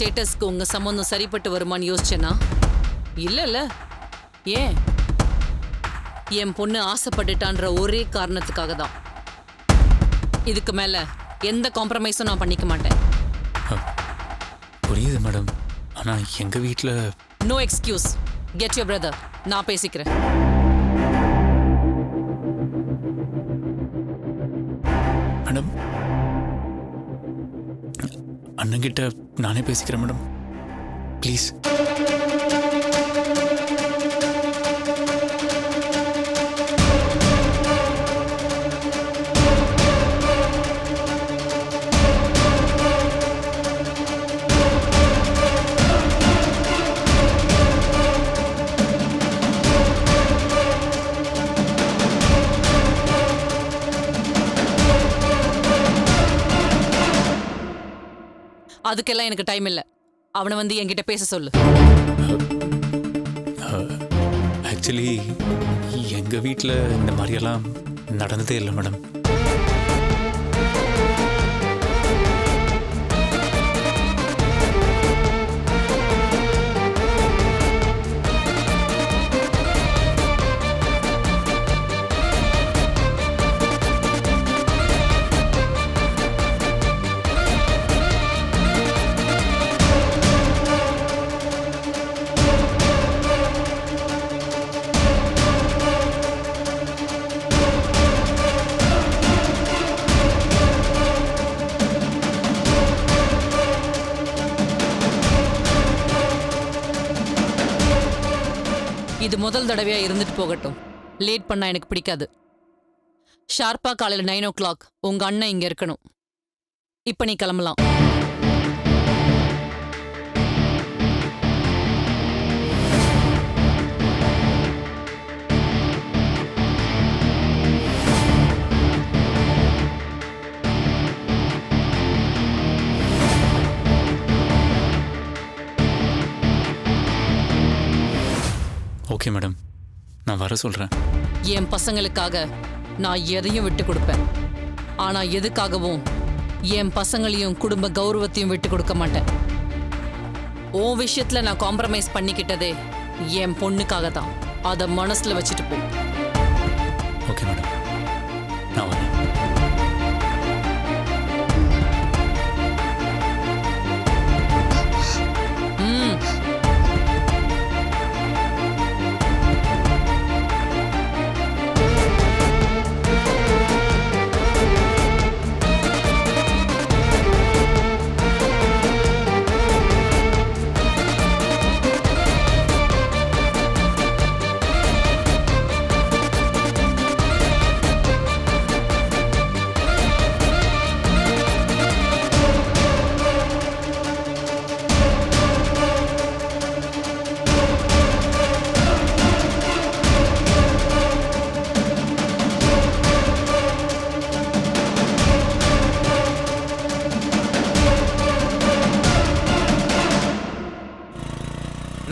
ஸ்டேட்டஸ்க்கு உங்க சம்பந்தம் சரிப்பட்டு வருமான்னு யோசிச்சேனா? இல்ல. ஏன்? என் பொண்ணு ஆசைப்பட்டுட்டான்ற ஒரே காரணத்துக்காக தான். இதுக்கு மேல எந்த காம்ப்ரமைஸும் நான் பண்ணிக்க மாட்டேன். புரியுது மேடம். ஆனா எங்க வீட்ல no excuse. Get your brother. நான் பேசிக்கிறேன். மேடம், அண்ணன்கிட்ட நானே பேசிக்கிறேன் மேடம், ப்ளீஸ். அதுக்கெல்லாம் எனக்கு டைம் இல்ல. அவனை வந்து என்கிட்ட பேச சொல்லு. ஆக்சுவலி எங்க வீட்டில் இந்த மாதிரியெல்லாம் நடந்ததே இல்லை மேடம். இது முதல் தடவையா இருந்துட்டு போகட்டும். லேட் பண்ணா எனக்கு பிடிக்காது. ஷார்ப்பா காலையில் 9 o'clock உங்க அண்ணன் இங்க இருக்கணும். இப்ப நீ கிளம்பலாம். ஓகே மேடம், நான் வர சொல்கிறேன். என் பசங்களுக்காக நான் எதையும் விட்டு கொடுப்பேன். ஆனா எதுக்காகவும் என் பசங்களையும் குடும்ப கௌரவத்தையும் விட்டு கொடுக்க மாட்டேன். உன் விஷயத்துல நான் காம்ப்ரமைஸ் பண்ணிக்கிட்டதே என் பொண்ணுக்காக தான். அதை மனசுல வச்சுட்டு போ. ஓகே மேடம், நான் வரேன்.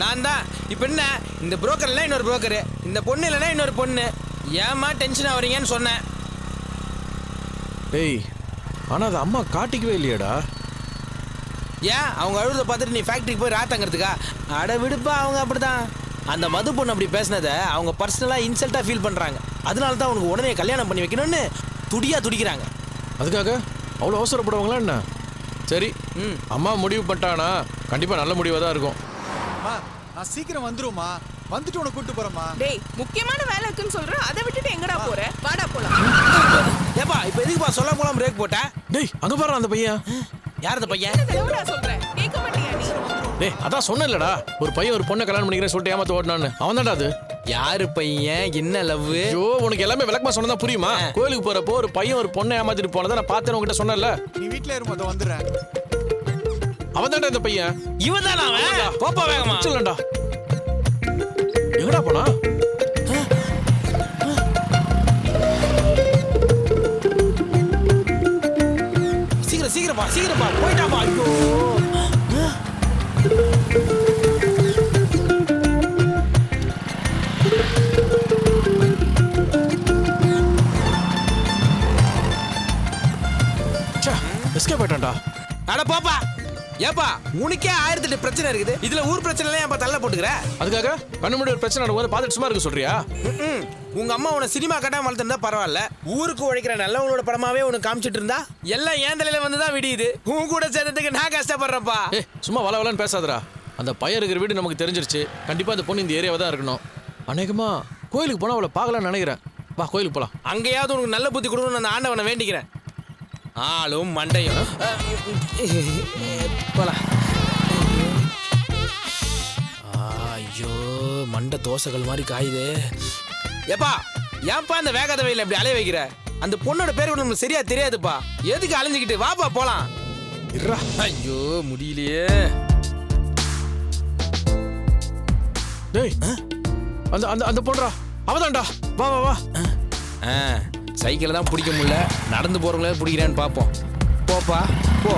நான் தான் இப்போ என்ன, இந்த புரோக்கர்லாம் இன்னொரு புரோக்கரு, இந்த பொண்ணு இல்லைன்னா இன்னொரு பொண்ணு. ஏமா டென்ஷன் ஆகிறீங்கன்னு சொன்னேன். ஏய், ஆனால் அது அம்மா காட்டிக்கவே இல்லையாடா? ஏன் அவங்க அழுத பார்த்துட்டு நீ ஃபேக்ட்ரிக்கு போய் ராத்தாங்கிறதுக்கா? அட விடுப்பா, அவங்க அப்படிதான். அந்த மது பொண்ணு அப்படி பேசினதை அவங்க பர்சனலாக இன்சல்ட்டாக ஃபீல் பண்ணுறாங்க. அதனால தான் அவனுக்கு உடனே கல்யாணம் பண்ணி வைக்கணும்னு துடிக்கிறாங்க. அதுக்காக அவ்வளோ அவசரப்படுவாங்களா என்ன? சரி, அம்மா முடிவு பண்ணிட்டானா கண்டிப்பாக நல்ல முடிவாக தான் இருக்கும். நான் சீக்கிரம் வந்துருமா, வந்துட்டு உன்னை கூட்டு போறேம்மா. டேய், முக்கியமான வேலை இருக்குன்னு சொல்ற, அதை விட்டுட்டு எங்கடா போற? வாடா போலாம். ஏப்பா இப்போ எதுக்குப்பா சொல்ல போலாம் பிரேக் போட்ட? டேய், அங்க பாரு அந்த பையன். யார் அந்த பையன்? என்ன சொல்றேன், கேட்க மாட்டியா நீ? டேய், அதான் சொன்னேன்லடா, ஒரு பையன் ஒரு பொண்ணை கல்யாணம் பண்ணிக்கிறேன்னு சொல்லிட்டு ஏமாத்த ஓடினான்னு. அவன் தான்டா அது. யாரு பையன், என்ன லவ்? ஐயோ, உனக்கு எல்லாமே விளக்கமா சொன்னதா புரியுமா? கோயிலுக்கு போறப்போ ஒரு பையன் ஒரு பொண்ணை ஏமாத்திட்டு போனதை நான் பார்த்தேன், உங்ககிட்ட சொன்னேன்ல. நீ வீட்ல இருமா, அதை வந்துடுறேன். அவன் தான்டா இந்த பையன். இவன் தானா அவன்? போப்பா வேகமா. சொல்லண்டா. எங்கடா போனா? சீக்கிரப்பா போயிட்டாப்பா. ஐயோ, எஸ்கேப் ஆயிட்டான்டா. அட போப்பா. ஏப்பா உனக்கே 1008 பிரச்சனை இருக்குது இதுல ஊர் பிரச்சனை எல்லாம் ஏன்பா தள்ள போட்டுக்கிற? அதுக்காக கண்ணு முன்னாடி ஒரு பிரச்சனை நடக்கும்போது பார்த்துட்டு சும்மா இருக்க சொல்றியா? உங்க அம்மா உன சினிமா கட்டாம வளர்த்துருந்தா பரவாயில்ல, ஊருக்கு உழைக்கிற நல்லவங்களோட படமாவே உனக்கு காமிச்சிட்டு இருந்தா எல்லாம் ஏன் தலையில வந்துதான் விடியுது. உன் கூட சேர்ந்ததுக்கு நான் கஷ்டப்படுறேன்ப்பா. சும்மா வளவலன்னு பேசாதடா. அந்த பையன் இருக்கிற வீடு நமக்கு தெரிஞ்சிருச்சு. கண்டிப்பா அந்த பொண்ணு இந்த ஏரியாவை தான் இருக்கணும். அநேகமா கோயிலுக்கு போனா அவளை பார்க்கலாம்னு நினைக்கிறேன். வா கோயிலுக்கு போலாம். அங்கேயாவது உனக்கு நல்ல புத்தி கொடுக்கணும்னு அந்த ஆண்டவனை வேண்டிக்கிறேன். ஆளும் மண்டையும் போலாம். ஐயோ மண்டை தோசைகள் மாதிரி காயுது. ஏப்பா ஏன்பா இந்த வேகாத வெயில இப்படி அலைய வைக்கிற? அந்த பொண்ணோட பேர் கூட நமக்கு சரியா தெரியாதுப்பா. எதுக்கு அலைஞ்சிக்கிட்டு? வாப்பா போலாம். ஐயோ முடியலையே. டேய் அந்த அந்த அந்த பொண்ணுடா, அவதான்டா. வா வா வா. சைக்கிளை தான் பிடிக்க முடியல, நடந்து போறவங்களே பிடிக்கிறேன்னு பார்ப்போம். போப்பா போ.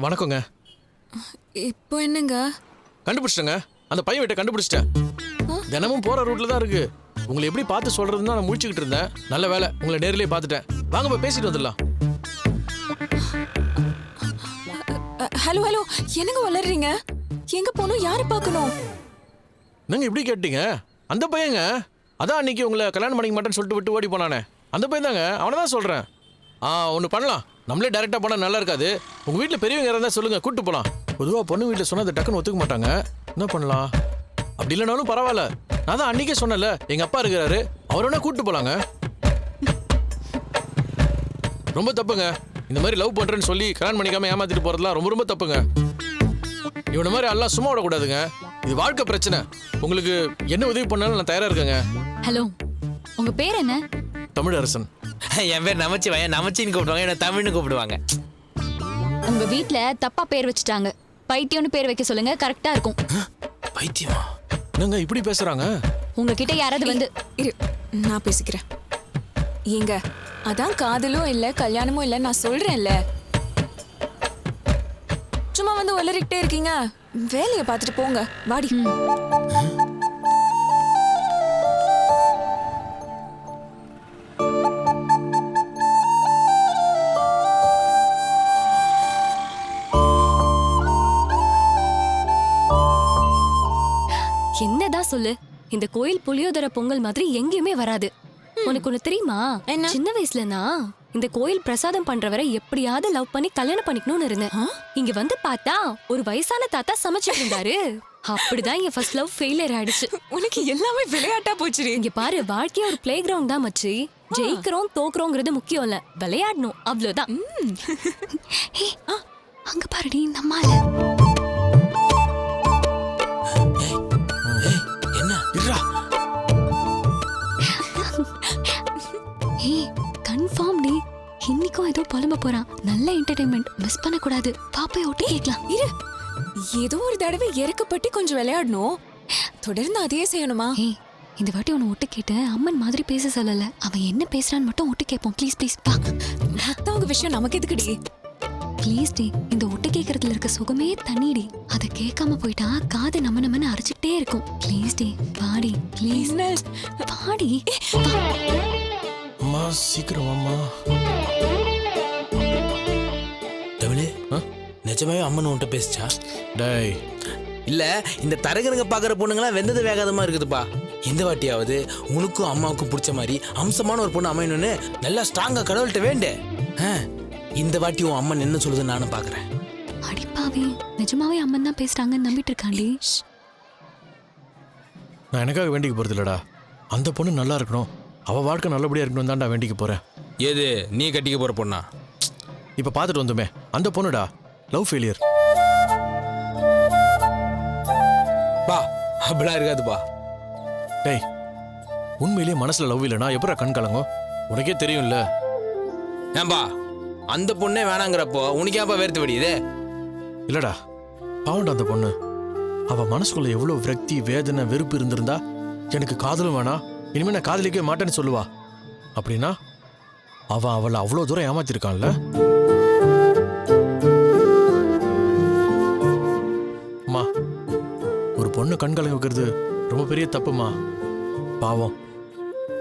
வணக்கங்க. இப்போ என்னங்க? கண்டுபிடிச்சிட்டேங்க. அந்த பையன் வீட்டை கண்டுபிடிச்சிட்டேன். தினமும் போற ரூட்ல தான் இருக்கு. உங்களை எப்படி பார்த்து சொல்றதுன்னு தான் நான் முழிச்சுக்கிட்டு இருந்தேன். நல்ல வேலை உங்களை நேர்லயே பார்த்துட்டேன். வாங்க போய் பேசிட்டு வந்துடலாம். ஹலோ ஹலோ, என்னங்க வளர்றீங்க? எங்க போகணும்? யாரை பார்க்கணும்? நீங்க இப்படி கேட்டீங்க? அந்த பையங்க அதான் அன்னைக்கு உங்களை கல்யாணம் பண்ணிக்க மாட்டேன்னு சொல்லிட்டு விட்டு ஓடி போனானே, அந்த பையன் தாங்க. அவனை தான் சொல்றேன். ஒன்று பண்ணலாம், நம்மளே டைரெக்டாக போனால் நல்லா இருக்காது. உங்கள் வீட்டில் பெரியவங்க இருந்தால் சொல்லுங்கள், கூப்பிட்டு போகலாம். பொதுவாக பொண்ணு வீட்டில் சொன்னால் அதை டக்குன்னு ஒத்துக்க மாட்டாங்க. என்ன பண்ணலாம்? அப்படி இல்லைனாலும் பரவாயில்ல. நான் தான் அன்றைக்கே சொன்னேன்ல, எங்கள் அப்பா இருக்கிறாரு, அவரோட கூப்பிட்டு போகலாங்க. ரொம்ப தப்புங்க இந்த மாதிரி லவ் பண்ணுறேன்னு சொல்லி கல்யாணம் பண்ணிக்காமல் ஏமாற்றிட்டு போகிறதுலாம் ரொம்ப ரொம்ப தப்புங்க. இவனை மாதிரி எல்லாம் சும்மா விடக்கூடாதுங்க. இது வாழ்க்கை பிரச்சனை. உங்களுக்கு என்ன உதவி பண்ணாலும் நான் தயாராக இருக்கேங்க. ஹலோ, உங்க பேர் என்ன? தமிழரசன். என் பேர் நமச்சிவாயன். நமச்சின்னு கூப்பிடுவாங்க, என்ன தமிழ்னு கூப்பிடுவாங்க. உங்க வீட்ல தப்பா பேர் வச்சுட்டாங்க. பைத்தியம்னு பேர் வைக்க சொல்லுங்க, கரெக்டா இருக்கும். பைத்தியமா? என்னங்க இப்படி பேசுறாங்க? உங்ககிட்ட யாராவது வந்து இரு, நான் பேசிக்கிறேன். ஏங்க, அதான் காதலும் இல்ல கல்யாணமும் இல்ல நான் சொல்றேன்ல. சும்மா வந்து உளறிக்கிட்டே இருக்கீங்க. வேலையை பார்த்துட்டு போங்க. வாடி. என்னதான் சொல்லு, இந்த கோயில் புளியோதரை பொங்கல் மாதிரி எங்கேயுமே வராது. உனக்கு ஒண்ணு தெரியுமா? என்ன? சின்ன வயசுல நான் இந்த கோயில் பிரசாதம் பண்றவரை எப்படியாவது லவ் பண்ணி கல்யாணம் பண்ணிக்கணும்னு இருந்தேன். இங்க வந்து பார்த்தா ஒரு வயசான தாத்தா சமைச்சிட்டு இருந்தாரு. அப்படிதான் என் ஃபர்ஸ்ட் லவ் ஃபெயிலியர் ஆயிடுச்சு. உனக்கு எல்லாமே விளையாட்டா போச்சு. இங்க பாரு, வாழ்க்கைய ஒரு பிளே கிரவுண்ட் தான் மச்சி. ஜெயிக்கிறோம் தோக்குறோங்கிறது முக்கியம் இல்ல, விளையாடணும் அவ்வளவுதான். அங்க பாருடி நம்மால. என்ன இருடா? கன்ஃபார்ம் டி, இன்னைக்கும் ஏதோ புலம்ப போறான். நல்ல என்டர்டைன்மெண்ட், மிஸ் பண்ண கூடாது. பாப்பை ஒட்டி கேட்கலாம். இரு, ஏதோ ஒரு தடவை இறக்கப்பட்டு கொஞ்சம் விளையாடணும். தொடர்ந்து அதையே செய்யணுமா? இந்த வாட்டி உன்னை ஒட்டு கேட்டு அம்மன் மாதிரி பேச சொல்லல. அவன் என்ன பேசுறான்னு மட்டும் ஒட்டு கேட்போம். ப்ளீஸ் ப்ளீஸ் பா. மத்தவங்க விஷயம் நமக்கு எதுக்குடி? ப்ளீஸ் டி, இந்த ஒட்டு கேட்கறதுல இருக்க சுகமே தண்ணிடி. அதை கேட்காம போயிட்டா காது நம்மன்னு அரைச்சிக்கிட்டே இருக்கும். ப்ளீஸ் டி பாடி, ப்ளீஸ் பாடி. அம்மா சீக்கிரம் அம்மா. தமிழே, நிஜமாவே அம்மன் உன்கிட்ட பேசிச்சா? டேய் இல்ல, இந்த தரகனுங்க பாக்குற பொண்ணுங்களாம் வெந்தது வேகாதமா இருக்குதுப்பா. இந்த வாட்டியாவது உனக்கும் அம்மாவுக்கும் பிடிச்ச மாதிரி அம்சமான ஒரு பொண்ணு அமையணும்னு நல்லா ஸ்ட்ராங்கா கடவுள்கிட்ட வேண்டு. இந்த வாட்டி உன் அம்மன் என்ன சொல்லுது நானும் பாக்குறேன். அடிப்பாவே, நிஜமாவே அம்மன் தான் பேசுறாங்கன்னு நம்பிட்டு இருக்காண்டி. நான் எனக்காக வேண்டிக்க போறது இல்லடா. அந்த பொண்ணு நல்லா இருக்கணும், அவ வாழ்க்கை நல்லபடியா இருக்கணும் தான்டா வேண்டிக்க போறேன். ஏது நீ கட்டிக்க போற பொண்ணா? இப்ப பாத்துட்டு வந்தோமே அந்த பொண்ணுடா, லவ் ஃபெயிலியர். பா அப்படிலாம் இருக்காதுப்பா. டேய், உண்மையிலேயே மனசுல லவ் இல்லைனா எப்படா கண் கலங்கும்? உனக்கே தெரியும்ல. ஏன்பா அந்த பொண்ணே வேணாங்கிறப்போ உனக்கு ஏன்பா வேர்த்து வடியுது? இல்லடா, பாவண்டா அந்த பொண்ணு. அவ மனசுக்குள்ள எவ்வளவு விரக்தி வேதனை வெறுப்பு இருந்திருந்தா எனக்கு காதலும் வேணாம் இனிமே நான் காதலிக்கவே மாட்டேன்னு சொல்லுவா. அப்படின்னா அவன் அவளை அவ்வளோ தூரம் ஏமாத்திருக்கான்ல. அம்மா, ஒரு பொண்ணு கண் கலங்க வைக்கிறது ரொம்ப பெரிய தப்புமா. பாவம்,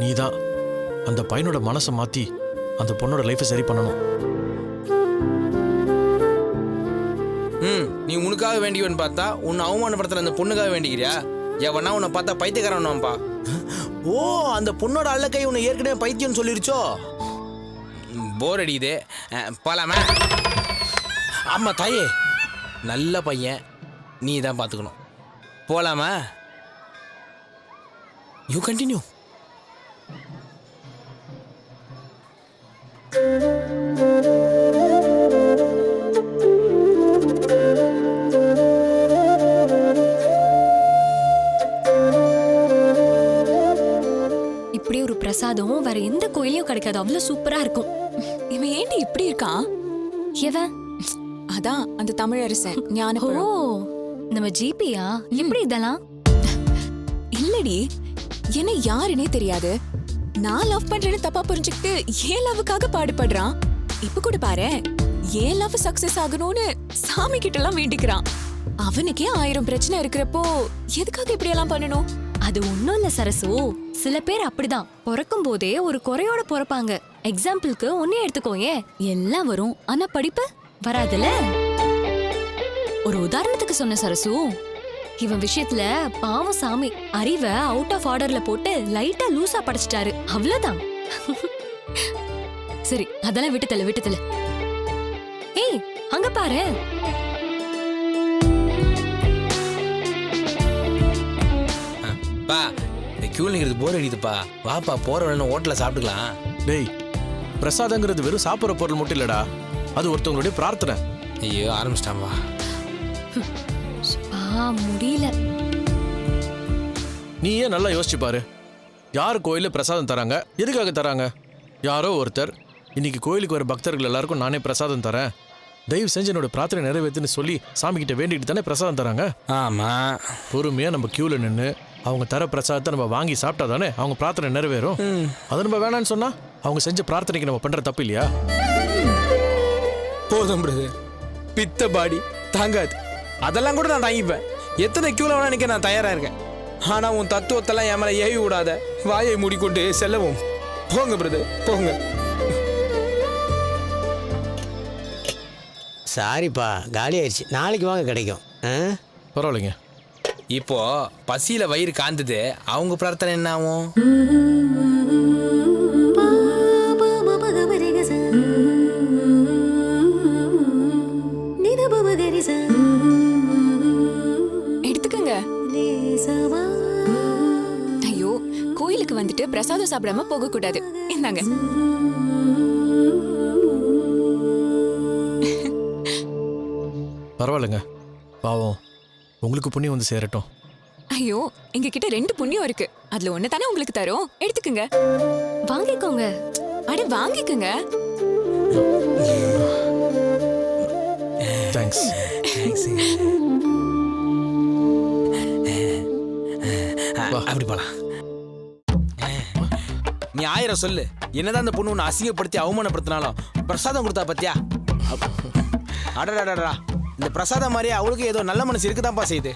நீதான் அந்த பையனோட மனசை மாத்தி அந்த பொண்ணோட லைஃபை சரி பண்ணணும். நீ உனக்காக வேண்டியவன் பார்த்தா உன்னை அவமானப்படுத்துற அந்த பொண்ணுக்காக வேண்டிக்கிறியா? எவனா உன்னை பார்த்தா பைத்தியக்காரன்ப்பா. ஓ, அந்த பொண்ணோட அல்லக்கை உன்னை ஏற்கனவே பைத்தியம்னு சொல்லிருச்சோ? போர் அடிக்குது, போலாமா? ஆமா தாயே, நல்ல பையன், நீ தான் பார்த்துக்கணும். போலாமா? You continue. இப்படி ஒரு பிரசாதம் வேற எந்த கோயிலையும் கிடைக்காது, அவ்வளவு சூப்பரா இருக்கும். இவன் ஏண்டி இப்படி இருக்கான்? எவன்? அதான் அந்த தமிழரசன் ஓ, ஞானபழம். நம்ம ஜிபியா? எப்படி இதெல்லாம்? இல்லடி, என்ன யாருன்னே தெரியாது. நான் லவ் பண்றேன்னு தப்பா புரிஞ்சுக்கிட்டு ஏன் லவ்வுக்காக பாடுபடுறான். இப்ப கூட பாரு, ஏன் லவ் சக்சஸ் ஆகணும்னு சாமி கிட்ட எல்லாம் வேண்டிக்கிறான். அவனுக்கே 1000 பிரச்சனை இருக்கிறப்போ எதுக்காக இப்படி எல்லாம் பண்ணணும்? அது ஒண்ணும் இல்ல சரசு, சில பேர் அப்படிதான் பிறக்கும் போதே ஒரு குறையோட பிறப்பாங்க. எக்ஸாம்பிளுக்கு ஒன்னே எடுத்துக்கோயே, எல்லாம் வரும் ஆனா படிப்பு வராதுல. ஒரு உதாரணத்துக்கு சொன்ன சரசு, இவன் விஷயத்துல பாவம் சாமி அறிவை அவுட் ஆஃப் ஆர்டர்ல போட்டு லைட்டா லூசா படைச்சிட்டாரு, அவ்வளவுதான். சரி, அதெல்லாம் விட்டுத்தல. ஏய், அங்க பாரு. பா, இந்த கியூல நிக்கிறது போர் அடிக்குதுப்பா. வாப்பா, போற வழின்னு ஹோட்டல்ல சாப்பிட்டுக்கலாம். டேய், பிரசாதங்கிறது வெறும் சாப்பிட்ற பொருள் மட்டும் இல்லடா, அது ஒருத்தவங்களுடைய பிரார்த்தனை. ஐயோ, ஆரம்பிச்சிட்டாம்பா. முடியல. நீ ஏன் நல்லா யோசிச்சு பாரு. யார் கோயில பிரசாதம் தராங்க, எதுக்காக தராங்க? யாரோ ஒருத்தர் இன்னைக்கு கோயிலுக்கு வர பக்தர்கள் எல்லாருக்கும் நானே பிரசாதம் தரேன், தயவு செஞ்சு என்னோட பிரார்த்தனை நிறைவேற்றுன்னு சொல்லி சாமி கிட்ட வேண்டிட்டு தானே பிரசாதம் தராங்க. ஆமா, பொறுமையா நம்ம கியூல நின்று அவங்க தர பிரசாதத்தை நம்ம வாங்கி சாப்பிட்டா தானே அவங்க பிரார்த்தனை நிறைவேறும். அதை நம்ம வேணான்னு சொன்னா அவங்க செஞ்ச பிரார்த்தனைக்கு நம்ம பண்ற தப்பு இல்லையா? போதும் பிரதர், பித்த பாடி தாங்காது. அதெல்லாம் கூட நான் தாங்கிப்பேன். எத்தனை கியூல வேணா நிக்க நான் தயாரா இருக்கேன். ஆனா உன் தத்துவத்தெல்லாம் என் மேல ஏவி விடாத. வாயை மூடிக்கொண்டு செல்லவும். போங்க பிரதர், போங்க. சாரிப்பா, காலி ஆயிடுச்சு. நாளைக்கு வாங்க, கிடைக்கும். பரவாயில்லைங்க. இப்போ பசியில வயிறு காந்தது, அவங்க பிரார்த்தனை என்ன ஆகும்? எடுத்துக்கங்க. ஐயோ, கோயிலுக்கு வந்துட்டு பிரசாதம் சாப்பிடாம போக கூடாது. இந்தாங்க. பரவாயில்லைங்க, பாவம் உங்களுக்கு புண்ணியம் வந்து சேரட்டும். ஐயோ, எங்க கிட்ட 2 புண்ணியம் இருக்கு. அதுல ஒண்ணு தானே உங்களுக்கு தரோம். எடுத்துக்கங்க. வாங்கிக்கோங்க. அட வாங்கிக்கங்க. தேங்க்ஸ். அப்படி போலாம். நீ 1000 சொல்லு, என்னதான் அந்த பொண்ணு உன்னை அசிங்கப்படுத்தி அவமானப்படுத்தினாலும் பிரசாதம் கொடுத்தா பத்தியா? அடடா, இந்த பிரசாதம் மாதிரியே அவளுக்கு ஏதோ நல்ல மனசு இருக்குதான்ப்பா செய்யுது.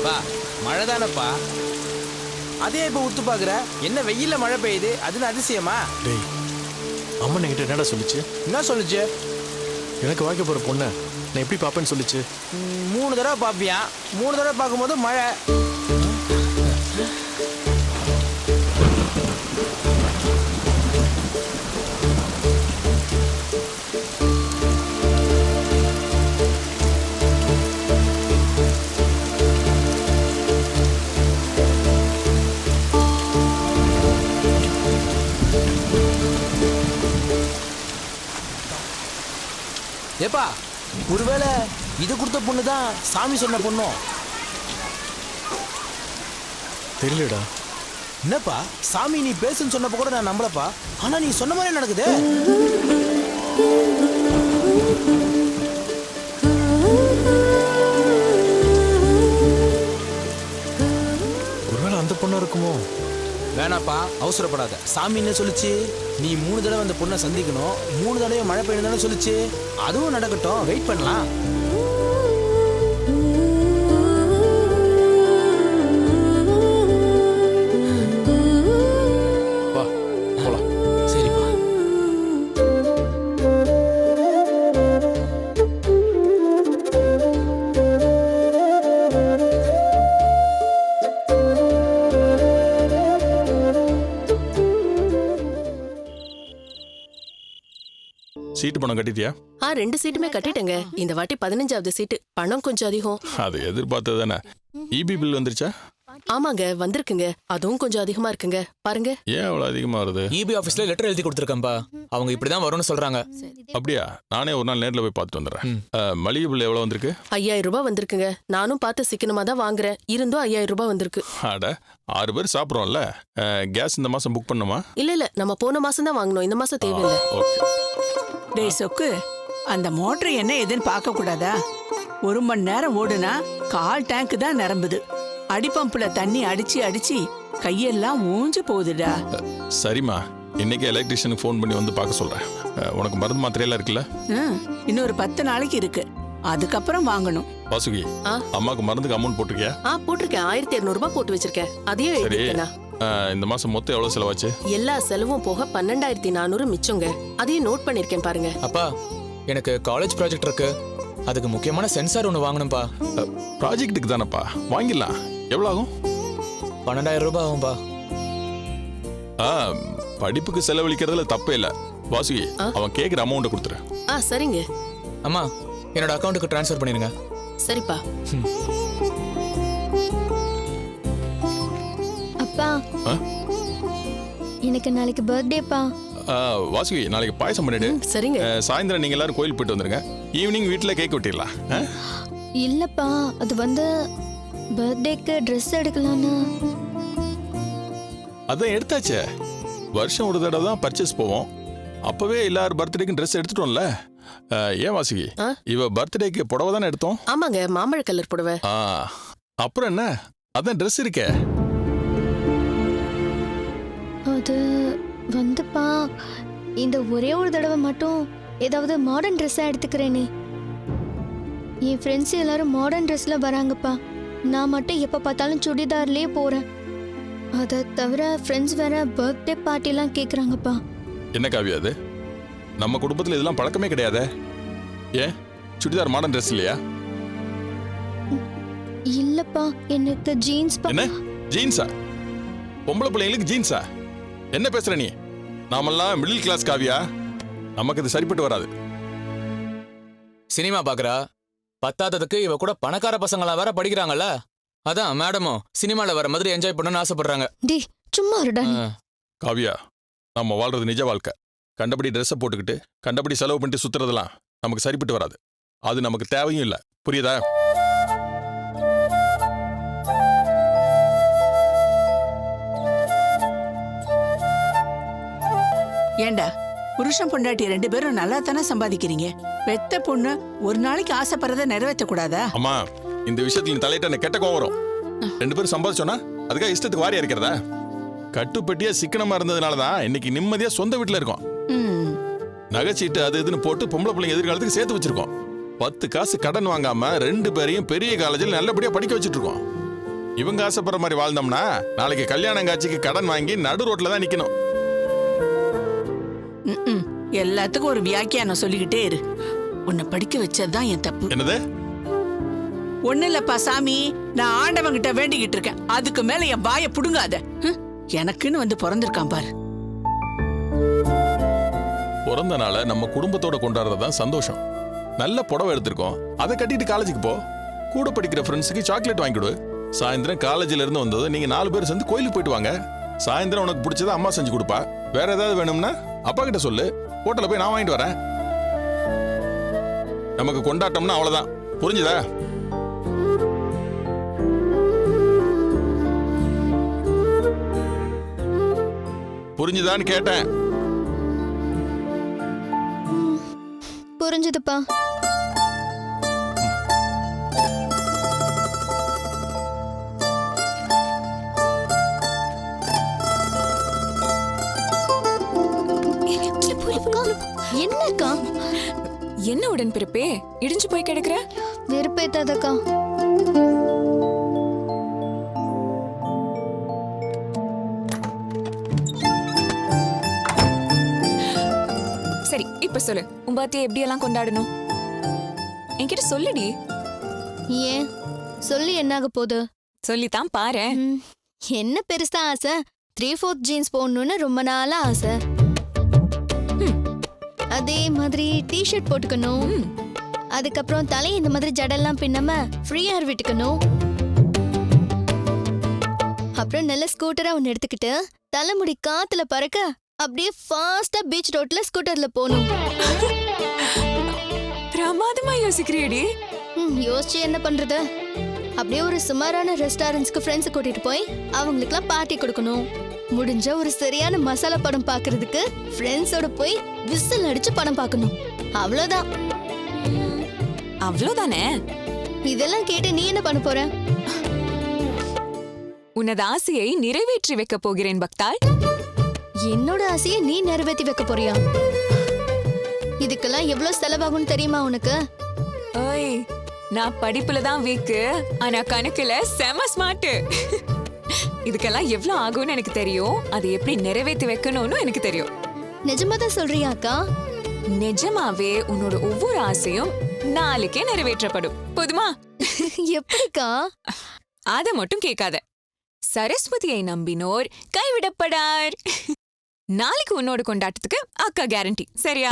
பா, மழை தானப்பா, அதே இப்ப உத்து பாக்குற. என்ன வெயில்ல மழை பெய்யுது, அதுன்னு அதிசயமா? டேய், அம்மன் என்கிட்ட என்னடா சொல்லிச்சு? என்ன சொல்லுச்சு? எனக்கு வாய்க்க போற பொண்ணை நான் எப்படி பார்ப்பேன்னு சொல்லிச்சு. 3 தடவை பார்ப்பியா? 3 தடவை பார்க்கும்போது மழை. ஏப்பா, ஒருவேளை இது கொடுத்த பொண்ணு தான் சாமி சொன்ன பொண்ணும்? தெரியலடா. என்னப்பா சாமி நீ பேசுன்னு சொன்னப்ப கூட நான் நம்பலப்பா. ஆனா நீ சொன்ன மாதிரி நடக்குது. ஒருவேளை அந்த பொண்ணா இருக்குமோ? வேணாப்பா, அவசரப்படாத. சாமி என்ன சொல்லுச்சு? நீ 3 தடவை அந்த பொண்ணை சந்திக்கணும், 3 தடவை மழை பெய்யணும் தானே சொல்லுச்சு. அதுவும் நடக்கட்டும், வெயிட் பண்ணலாம். வா போலாம். சரிப்பா. சீட்டு பணம் கட்டிட்டியா? 2 சீட்டுமே கட்டிட்டேங்க. இந்த வாட்டி 15வது சீட்டு. பணம் கொஞ்சம் அதிகம். அது எதிர்பார்த்தது தானே. இபி பில் வந்துருச்சா? ஆமாங்க, வந்திருக்குங்க. அதுவும் கொஞ்சம் அதிகமா இருக்குங்க. பாருங்க. ஏன் அவ்வளோ அதிகமா வருது? இபி ஆஃபீஸ்ல லெட்டர் எழுதி கொடுத்துருக்கேன்பா. அவங்க இப்படிதான் வரும்னு சொல்றாங்க. அப்படியா? நானே ஒரு நாள் நேரில் போய் பார்த்துட்டு வந்துடுறேன். மளிகை பில் எவ்வளோ வந்திருக்கு? 5000 ரூபாய் வந்திருக்குங்க. நானும் பார்த்து சிக்கனமா தான் வாங்குறேன். இருந்தும் 5000 ரூபாய் வந்திருக்கு. அட 6 பேர் சாப்பிட்றோம்ல. கேஸ் இந்த மாதம் புக் பண்ணுமா? இல்ல நம்ம போன மாசம் தான் வாங்கணும். இந்த மாசம் தேவையில்லை. ஓகே. டேய் சொக்கு, அந்த மோட்டர் என்ன ஏதுன்னு பார்க்க கூடாதா? 1 மணி நேரம் ஓடுனா 1/4 டேங்க் தான் நிரம்புது. அடிப்பம்புல தண்ணி அடிச்சு அடிச்சு கையெல்லாம் ஊஞ்சு போகுதுடா. சரிம்மா, இன்னைக்கு எலக்ட்ரிஷியனுக்கு ஃபோன் பண்ணி வந்து பார்க்க சொல்கிறேன். உனக்கு மருந்து மாத்திரையெல்லாம் இருக்குல்ல? இன்னொரு 10 நாளைக்கு இருக்கு, அதுக்கப்புறம் வாங்கணும். வாசுகி, அம்மாவுக்கு மருந்துக்கு அமௌண்ட் போட்டிருக்கியா? போட்டிருக்கேன். 1200 ரூபாய் போட்டு வச்சிருக்கேன். அதையும் சரி. எழுதிருக்கேனா? இந்த மாதம் மொத்தம் எவ்வளோ செலவாச்சு? எல்லா செலவும் போக 12400 மிச்சங்க. அதையும் நோட் பண்ணிருக்கேன் பாருங்க. அப்பா, எனக்கு காலேஜ் ப்ராஜெக்ட் இருக்கு. அதுக்கு முக்கியமான சென்சார் ஒன்று வாங்கணும்ப்பா. ப்ராஜெக்ட்டுக்கு தானேப்பா, வாங்கிடலாம். எவ்வளோ ஆகும்? 12000 ரூபாய் ஆகும்பா. படிப்புக்கு செலவழிக்கிறதுல தப்பே இல்லை. வாசுகி, அவன் கேட்குற அமௌண்ட்டை கொடுத்துரு. சரிங்க. அம்மா, என்னோட அக்கௌண்ட்டுக்கு ட்ரான்ஸ்ஃபர் பண்ணிருங்க. சரிப்பா. அப்பா, எனக்கு நாளைக்கு பர்த்டேப்பா. வாசுகி, நாளைக்கு பாயசம் பண்ணிடு. சரிங்க. சாயந்தரம் நீங்க எல்லாரும் கோயில் போயிட்டு வந்துருங்க. ஈவினிங் வீட்டில் கேக் வெட்டிடலாம். இல்லப்பா, அது வந்து பர்த்டேக்கு ட்ரெஸ் எடுக்கலான்னு. அதான் எடுத்தாச்சே. வருஷம் ஒரு தடவை தான் பர்ச்சேஸ் போவோம். அப்பவே எல்லாரும் பர்த்டேக்கு ட்ரெஸ் எடுத்துட்டோம்ல. ஏன் வாசுகி, இவ பர்த்டேக்கு புடவை தானே எடுத்தோம்? ஆமாங்க, மாம்பழ கலர் புடவை. அப்புறம் என்ன, அதான் ட்ரெஸ் இருக்கே. அது வந்துப்பா, இந்த ஒரே ஒரு தடவை மட்டும் ஏதாவது மாடர்ன் ட்ரெஸ்ஸாக எடுத்துக்கிறேனே. என் ஃப்ரெண்ட்ஸ் எல்லாரும் மாடர்ன் ட்ரெஸ்ல வராங்கப்பா. நான் மட்டும் எப்போ பார்த்தாலும் சுடிதார்லேயே போகிறேன். அதை தவிர ஃப்ரெண்ட்ஸ் வேற பர்த்டே பார்ட்டிலாம் கேட்குறாங்கப்பா. என்ன காவியா அது? நம்ம குடும்பத்தில் இதெல்லாம் பழக்கமே கிடையாதே. ஏன் சுடிதார் மாடர்ன் ட்ரெஸ் இல்லையா? இல்லப்பா, எனக்கு ஜீன்ஸ். என்ன ஜீன்ஸா? பொம்பளை பிள்ளைங்களுக்கு ஜீன்ஸா? என்ன பேசுற நீ? நாமெல்லாம் மிடில் கிளாஸ் காவியா, நமக்கு இது சரிப்பட்டு வராது. சினிமா பாக்குறா, பத்தாததுக்கு இவ கூட பணக்கார பசங்களா வேற படிக்கிறாங்கல்ல. அதான் மேடமும் சினிமால வர மாதிரி என்ஜாய் பண்ணணும்னு ஆசைப்படுறாங்க. டேய் சும்மா இருடா. காவியா, நம்ம வாழ்றது நிஜ வாழ்க்கை. கண்டபடி ட்ரெஸ்ஸை போட்டுக்கிட்டு கண்டபடி செலவு பண்ணிட்டு சுத்துறதெல்லாம் நமக்கு சரிப்பட்டு வராது. அது நமக்கு தேவையும் இல்லை. புரியுதா? ஏண்டா, புருஷன் பொண்டாட்டி 2 பேரும் நல்லா தானே சம்பாதிக்கிறீங்க. பெத்த பொண்ணு ஒரு நாளைக்கு ஆசைப்படுறத நிறைவேற்ற கூடாதா? அம்மா, இந்த விஷயத்துல நீ தலையிட்ட எனக்கு கெட்ட கோவம் வரும். 2 பேரும் சம்பாதிச்சோன்னா அதுக்காக இஷ்டத்துக்கு வாரியா இருக்கிறதா? கட்டுப்பட்டியா சிக்கனமா இருந்ததுனாலதான் இன்னைக்கு நிம்மதியா சொந்த வீட்டுல இருக்கோம். நகைச்சீட்டு அது இதுன்னு போட்டு பொம்பளை பிள்ளைங்க எதிர்காலத்துக்கு சேர்த்து வச்சிருக்கோம். 10 காசு கடன் வாங்காம 2 பேரையும் பெரிய காலேஜில் நல்லபடியா படிக்க வச்சிட்டு இருக்கோம். இவங்க ஆசைப்படுற மாதிரி வாழ்ந்தோம்னா நாளைக்கு கல்யாணம் காட்சிக்கு கடன் வாங்கி நடு ரோட்ல தான் நிக்கணும். எல்லாத்துக்கும் ஒரு வியாக்கியானம் சொல்லிக்கிட்டே இரு. உன்னை படிக்க வச்சதுதான் என் தப்பு. என்னது? ஒண்ணு இல்லப்பா சாமி, நான் ஆண்டவங்கிட்ட வேண்டிக்கிட்டு இருக்கேன். அதுக்கு மேல என் வாயை புடுங்காத. எனக்குன்னு வந்து பிறந்திருக்கான் பாரு. பிறந்த நாளை நம்ம குடும்பத்தோட கொண்டாடுறதுதான் சந்தோஷம். நல்ல புடவை எடுத்திருக்கோம், அதை கட்டிட்டு காலேஜுக்கு போ. கூட படிக்கிற ஃப்ரெண்ட்ஸுக்கு சாக்லேட் வாங்கி கொடு. சாயந்தரம் காலேஜில் இருந்து வந்தது நீங்க 4 பேர் சேர்ந்து கோயிலுக்கு போயிட்டு வாங்க. சாயந்தரம் உனக்கு பிடிச்சதை அம்மா செஞ்சு கொடுப்பா. வேற ஏதாவது வேணும்னா அப்பா கிட்ட சொல்லு, ஹோட்டல்ல போய் நான் வாங்கிட்டு வரேன். நமக்கு கொண்டாட்டம்னா அவ்வளவுதான். புரிஞ்சுதா? புரிஞ்சுதான்னு கேட்டேன். புரிஞ்சுதுப்பா. என்னக்கா? என்ன உடன் பிறப்பே இடிஞ்சு போய் கிடக்குற? வெறுப்பேத்தாதக்கா. சரி இப்ப சொல்லு, உன் பர்த்டே எப்படி எல்லாம் கொண்டாடணும் என்கிட்ட சொல்லுடி. ஏன் சொல்லி என்னாக போகுது? சொல்லித்தான் பாரு. என்ன பெருசா ஆசை? 3/4 ஜீன்ஸ் போடணும்னு ரொம்ப நாளா ஆசை. அதே மாதிரி டிஷர்ட் போட்டுக்கணும். அதுக்கப்புறம் தலை இந்த மாதிரி ஜடெல்லாம் பின்னாம ஃப்ரீ ஹேர் விட்டுக்கணும். அப்புறம் நல்ல ஸ்கூட்டரா ஒன்னு எடுத்துக்கிட்டு தலைமுடி காத்துல பறக்க அப்படியே ஃபாஸ்டா பீச் ரோட்ல ஸ்கூட்டர்ல போகணும். பிரமாதமா யோசிக்கிறியடி. யோசிச்சு என்ன பண்றது? அப்படியே ஒரு சுமாரான ரெஸ்டாரண்ட்ஸ்க்கு ஃப்ரெண்ட்ஸ் கூட்டிட்டு போய் அவங்களுக்குலாம் பார்ட்டி கொடுக்கணும். முடிஞ்ச ஒரு சரியான மசாலா படம் பாக்குறதுக்கு ஃப்ரெண்ட்ஸோட போய் விசில் அடிச்சு படம் பார்க்கணும். அவ்வளவுதான். அவ்வளவுதானே? இதெல்லாம் கேட்டு நீ என்ன பண்ண போற? உனது ஆசையை நிறைவேற்றி வைக்க போகிறேன் பக்தாள். என்னோட ஆசையை நீ நிறைவேற்றி வைக்க போறியா? இதுக்கெல்லாம் எவ்வளவு செலவாகும்னு தெரியுமா உனக்கு? ஓய், நான் படிப்புல தான் வீக்கு, ஆனா கணக்குல செம ஸ்மார்ட். இதுக்கெல்லாம் எவ்வளவு ஆகும்னு எனக்கு தெரியும். அதை எப்படி நிறைவேற்றி வைக்கணும்னு எனக்கு தெரியும். நிஜமா தான் சொல்றியா அக்கா? நிஜமாவே உன்னோட ஒவ்வொரு ஆசையும் நாளைக்கே நிறைவேற்றப்படும். போதுமா? எப்படிக்கா? அத மட்டும் கேட்காத. சரஸ்வதியை நம்பினோர் கைவிடப்படார். நாளைக்கு உன்னோட கொண்டாட்டத்துக்கு அக்கா கேரண்டி. சரியா?